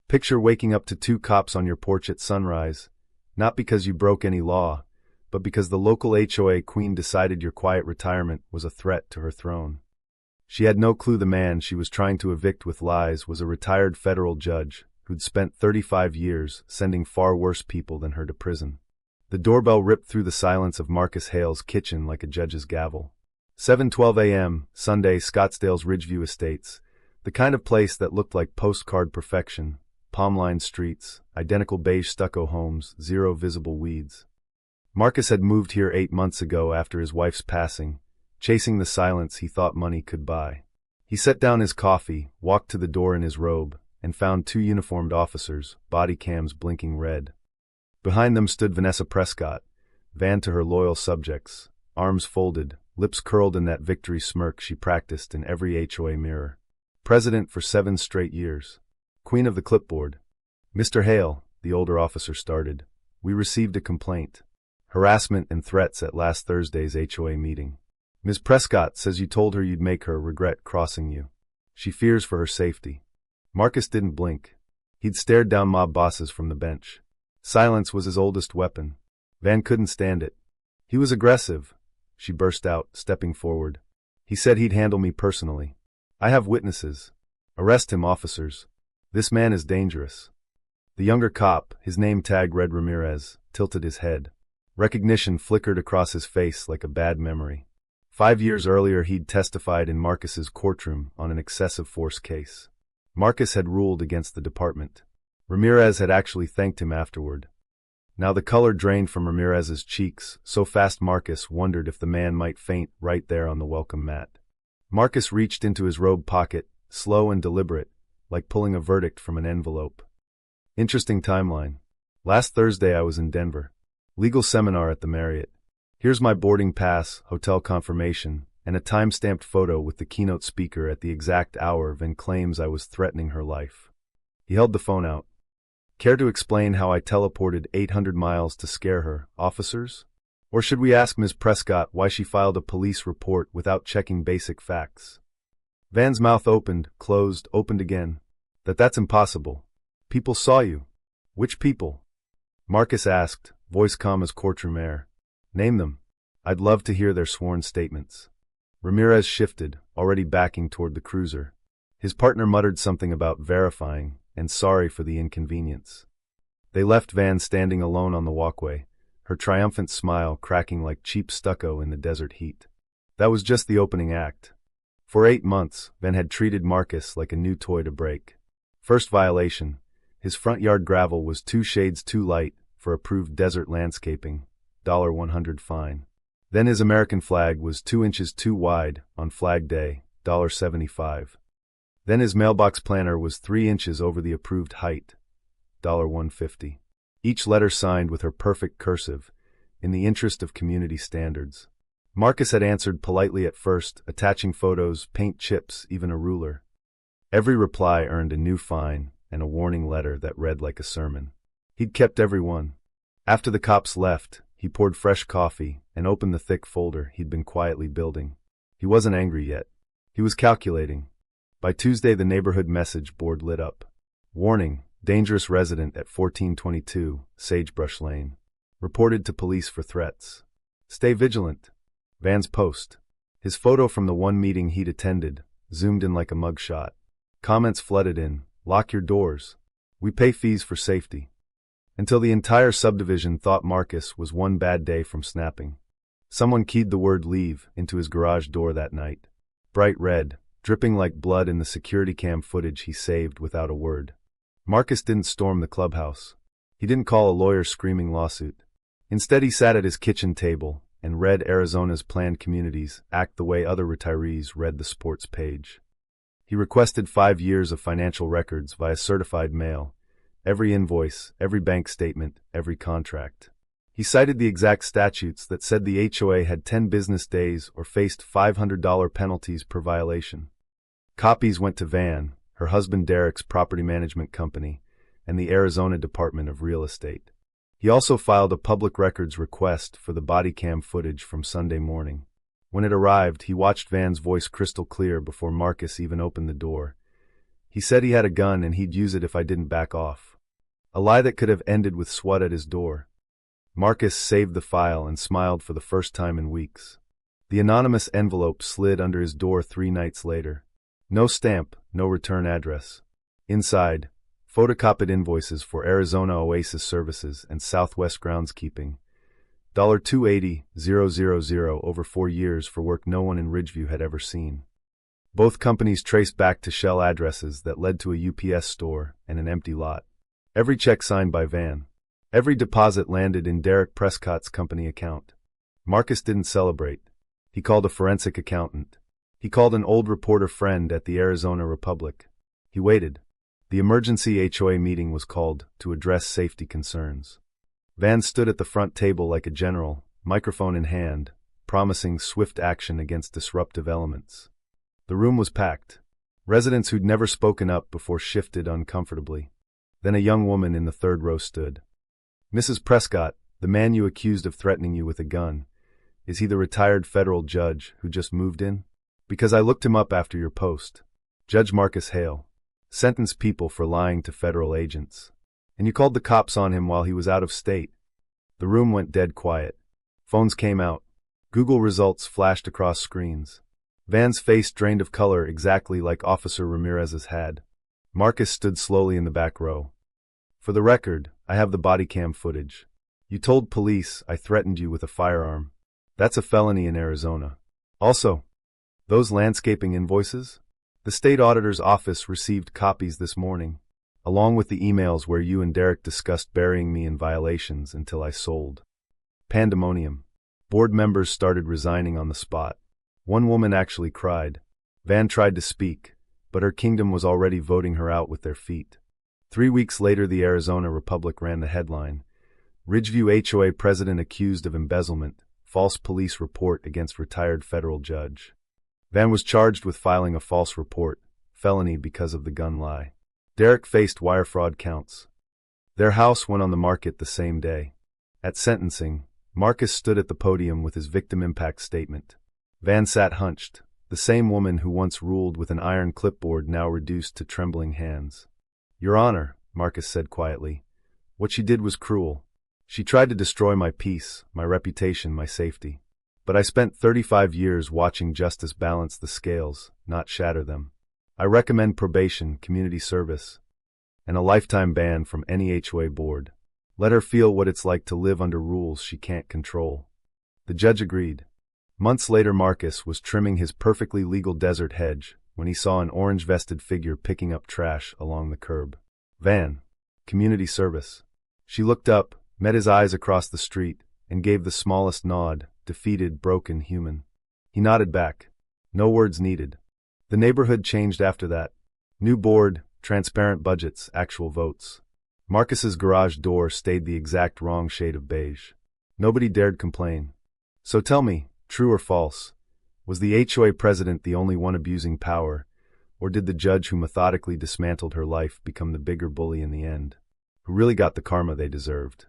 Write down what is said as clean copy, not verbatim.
Picture waking up to two cops on your porch at sunrise, not because you broke any law, but because the local HOA queen decided your quiet retirement was a threat to her throne. She had no clue the man she was trying to evict with lies was a retired federal judge who'd spent 35 years sending far worse people than her to prison. The doorbell ripped through the silence of Marcus Hale's kitchen like a judge's gavel. 7:12 a.m., Sunday, Scottsdale's Ridgeview Estates, the kind of place that looked like postcard perfection, palm-lined streets, identical beige stucco homes, zero visible weeds. Marcus had moved here 8 months ago after his wife's passing, chasing the silence he thought money could buy. He set down his coffee, walked to the door in his robe, and found two uniformed officers, body cams blinking red. Behind them stood Vanessa Prescott, Van to her loyal subjects, arms folded, lips curled in that victory smirk she practiced in every HOA mirror. President for 7 straight years. Queen of the clipboard. "Mr. Hale," the older officer started, "we received a complaint. Harassment and threats at last Thursday's HOA meeting. Ms. Prescott says you told her you'd make her regret crossing you. She fears for her safety." Marcus didn't blink. He'd stared down mob bosses from the bench. Silence was his oldest weapon. Van couldn't stand it. "He was aggressive," she burst out, stepping forward. "He said he'd handle me personally. I have witnesses. Arrest him, officers. This man is dangerous." The younger cop, his name tag read Ramirez, tilted his head. Recognition flickered across his face like a bad memory. 5 years earlier he'd testified in Marcus's courtroom on an excessive force case. Marcus had ruled against the department. Ramirez had actually thanked him afterward. Now the color drained from Ramirez's cheeks, so fast Marcus wondered if the man might faint right there on the welcome mat. Marcus reached into his robe pocket, slow and deliberate, like pulling a verdict from an envelope. "Interesting timeline. Last Thursday I was in Denver. Legal seminar at the Marriott. Here's my boarding pass, hotel confirmation, and a time-stamped photo with the keynote speaker at the exact hour Van claims I was threatening her life." He held the phone out. "Care to explain how I teleported 800 miles to scare her, officers? Or should we ask Ms. Prescott why she filed a police report without checking basic facts?" Van's mouth opened, closed, opened again. That's impossible. People saw you." "Which people?" Marcus asked, voice calm as courtroom air. "Name them. I'd love to hear their sworn statements." Ramirez shifted, already backing toward the cruiser. His partner muttered something about verifying and sorry for the inconvenience. They left Van standing alone on the walkway, her triumphant smile cracking like cheap stucco in the desert heat. That was just the opening act. For 8 months, Van had treated Marcus like a new toy to break. First violation, his front yard gravel was 2 shades too light for approved desert landscaping, $100 fine. Then his American flag was 2 inches too wide on Flag Day, $75. Then his mailbox planter was 3 inches over the approved height, $150. Each letter signed with her perfect cursive, in the interest of community standards. Marcus had answered politely at first, attaching photos, paint chips, even a ruler. Every reply earned a new fine and a warning letter that read like a sermon. He'd kept every one. After the cops left, he poured fresh coffee and opened the thick folder he'd been quietly building. He wasn't angry yet. He was calculating. By Tuesday, the neighborhood message board lit up. "Warning, dangerous resident at 1422 Sagebrush Lane. Reported to police for threats. Stay vigilant." Van's post. His photo from the one meeting he'd attended, zoomed in like a mugshot. Comments flooded in. "Lock your doors. We pay fees for safety." Until the entire subdivision thought Marcus was one bad day from snapping. Someone keyed the word "leave" into his garage door that night. Bright red, dripping like blood in the security cam footage he saved without a word. Marcus didn't storm the clubhouse. He didn't call a lawyer screaming lawsuit. Instead, he sat at his kitchen table and read Arizona's Planned Communities Act the way other retirees read the sports page. He requested 5 years of financial records via certified mail, every invoice, every bank statement, every contract. He cited the exact statutes that said the HOA had 10 business days or faced $500 penalties per violation. Copies went to Van, her husband Derek's property management company, and the Arizona Department of Real Estate. He also filed a public records request for the body cam footage from Sunday morning. When it arrived, he watched Van's voice crystal clear before Marcus even opened the door. He said he had a gun and he'd use it if I didn't back off. A lie that could have ended with SWAT at his door. Marcus saved the file and smiled for the first time in weeks. The anonymous envelope slid under his door 3 nights later. No stamp, no return address. Inside, photocopied invoices for Arizona Oasis Services and Southwest Groundskeeping. $280,000 over 4 years for work no one in Ridgeview had ever seen. Both companies traced back to shell addresses that led to a UPS store and an empty lot. Every check signed by Van. Every deposit landed in Derek Prescott's company account. Marcus didn't celebrate. He called a forensic accountant. He called an old reporter friend at the Arizona Republic. He waited. The emergency HOA meeting was called to address safety concerns. Van stood at the front table like a general, microphone in hand, promising swift action against disruptive elements. The room was packed. Residents who'd never spoken up before shifted uncomfortably. Then a young woman in the 3rd row stood. "Mrs. Prescott, the man you accused of threatening you with a gun, is he the retired federal judge who just moved in? Because I looked him up after your post. Judge Marcus Hale. Sentenced people for lying to federal agents. And you called the cops on him while he was out of state." The room went dead quiet. Phones came out. Google results flashed across screens. Van's face drained of color exactly like Officer Ramirez's had. Marcus stood slowly in the back row. "For the record, I have the body cam footage. You told police I threatened you with a firearm. That's a felony in Arizona. Also, those landscaping invoices? The state auditor's office received copies this morning, along with the emails where you and Derek discussed burying me in violations until I sold." Pandemonium. Board members started resigning on the spot. One woman actually cried. Van tried to speak, but her kingdom was already voting her out with their feet. 3 weeks later, the Arizona Republic ran the headline: Ridgeview HOA president accused of embezzlement, false police report against retired federal judge. Van was charged with filing a false report, felony because of the gun lie. Derek faced wire fraud counts. Their house went on the market the same day. At sentencing, Marcus stood at the podium with his victim impact statement. Van sat hunched, the same woman who once ruled with an iron clipboard now reduced to trembling hands. "Your Honor," Marcus said quietly, "what she did was cruel. She tried to destroy my peace, my reputation, my safety. But I spent 35 years watching justice balance the scales, not shatter them. I recommend probation, community service, and a lifetime ban from any HOA board. Let her feel what it's like to live under rules she can't control." The judge agreed. Months later, Marcus was trimming his perfectly legal desert hedge when he saw an orange-vested figure picking up trash along the curb. "Van, community service." She looked up, met his eyes across the street, and gave the smallest nod, defeated, broken, human. He nodded back. No words needed. The neighborhood changed after that. New board, transparent budgets, actual votes. Marcus's garage door stayed the exact wrong shade of beige. Nobody dared complain. So tell me, true or false, was the HOA president the only one abusing power, or did the judge who methodically dismantled her life become the bigger bully in the end, who really got the karma they deserved?